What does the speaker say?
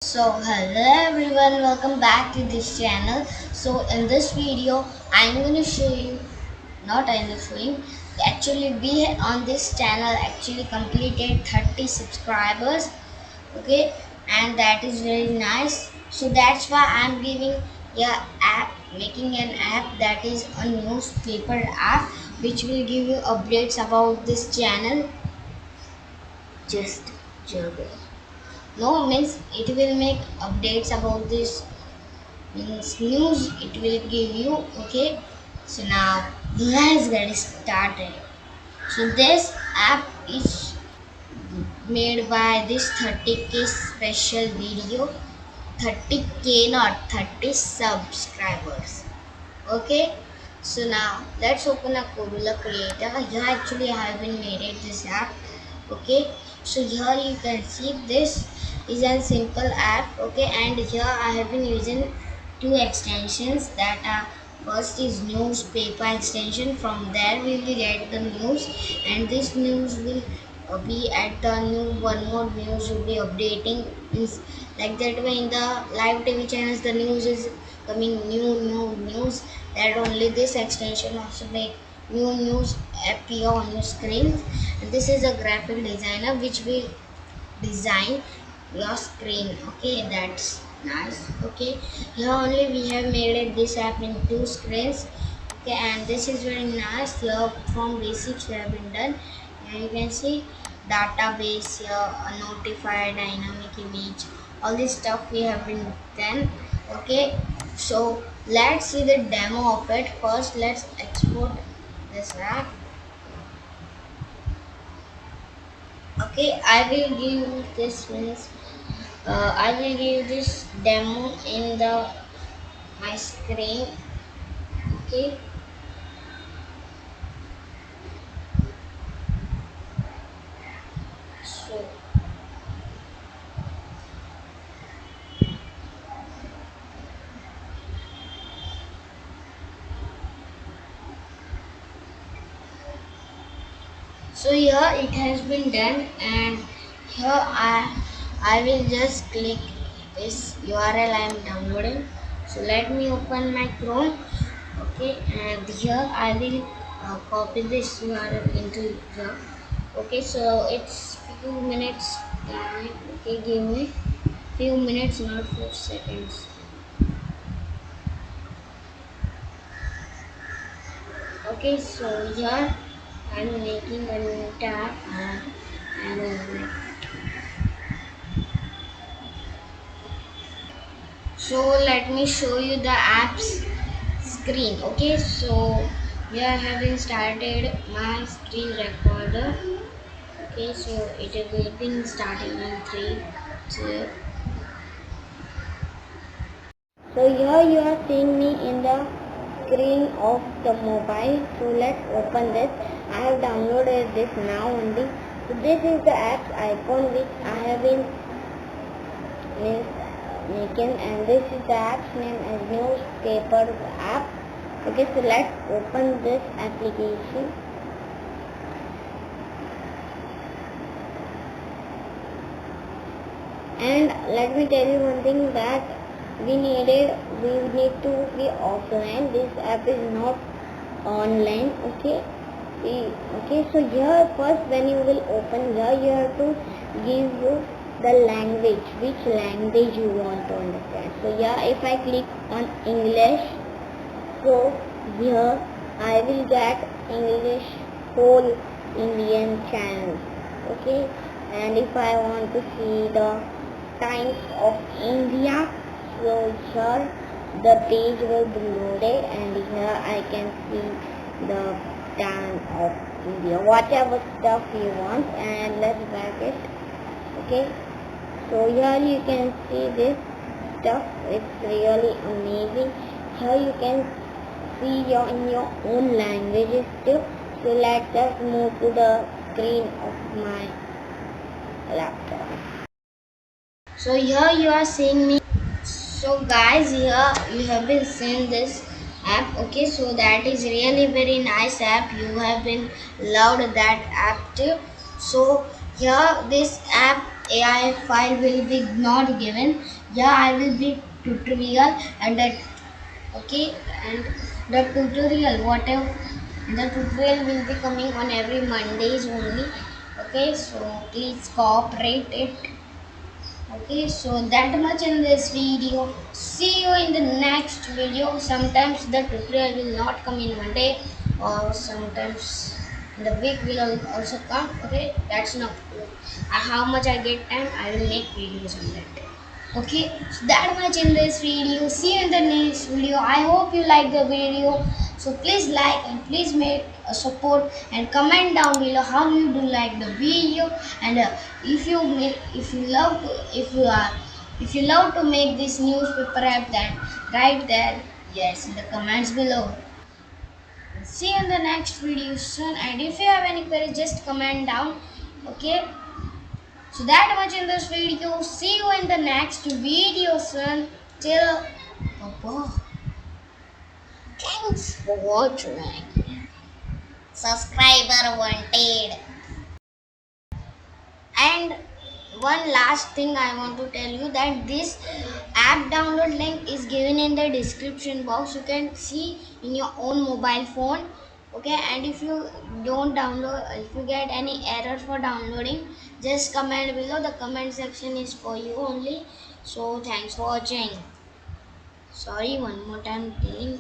So hello everyone, welcome back to this channel. So in this video I'm going to show you, not I'm showing, actually we on this channel actually completed 30 subscribers. Okay, and that is very nice. So that's why I'm giving a app, making an app that is a newspaper app which will give you updates about this channel. Just joking. No, means it will make updates about this means news it will give you. Okay, so now let's get started. So this app is made by this 30k special video, 30k not 30 subscribers. Okay, so now let's open a Kodular creator. Here actually I have been made it this app. Okay, so here you can see this is a simple app. Okay, and here I have been using two extensions that are, first is newspaper extension. From there we will get the news, and this news will be at the new one more news will be updating is like that way. In the live TV channels the news is coming new news, that only this extension also make new news appear on your screen. And this is a graphic designer which will design your screen. Okay, that's nice. Okay, here only we have made it this app in two screens. Okay, and this is very nice. Here from basics have been done, and you can see database here, a notify dynamic image, all this stuff we have been done. Okay, so let's see the demo of it. First let's export this app. Okay, I will give this means I will give this demo in the my screen. Okay, so here it has been done, and here I will just click this URL I am downloading. So let me open my Chrome. Okay, and here I will copy this URL into here. Okay, so it's few minutes time. Okay, give me few minutes, not 4 seconds. Okay, so here I'm making a new tab, and so let me show you the apps screen. Okay, so we are having started my screen recorder. Okay, so it will be starting in 3 2. So here you are seeing me in the screen of the mobile. So let's open this. I have downloaded this now only. So this is the apps icon which I have been making, and this is the app's name as newspaper app. Okay, so let's open this application. And let me tell you one thing, that we need to be offline. This app is not online. Okay, okay, so here first when you will open here, you have to give you the language, which language you want to understand. So here if I click on English, so here I will get English whole Indian channels. Okay, and if I want to see the times of India, so here the page will be loaded, and here I can see the time of India, whatever stuff you want. And let's back it. Okay, so here you can see this stuff, it's really amazing. Here you can see in your own languages too. So let's just move to the screen of my laptop. So here you are seeing me. So guys, here you have been seeing this app. Okay, so that is really very nice app. You have been loved that app too. So here this app AI file will be not given. Yeah, I will be tutorial and that okay, and the tutorial whatever the tutorial will be coming on every Mondays only. Okay, so please cooperate it. Okay, so that much in this video. See you in the next video. Sometimes the tutorial will not come in one day, or sometimes in the week will also come. Okay, that's not good. How much I get time, I will make videos on that. Okay, so that much in this video. See you in the next video. I hope you like the video. So please like and please make a support and comment down below how you do like the video. And if you love to, if you love to make this newspaper app, then write there yes in the comments below. See you in the next video soon. And if you have any queries, just comment down. Okay. So that much in this video. See you in the next video soon. Till bye. Thanks for watching. Subscriber wanted. And one last thing I want to tell you that this app download link is given in the description box. You can see in your own mobile phone. Okay, and if you don't download, if you get any error for downloading, just comment below. The comment section is for you only. So thanks for watching. Sorry, one more time telling.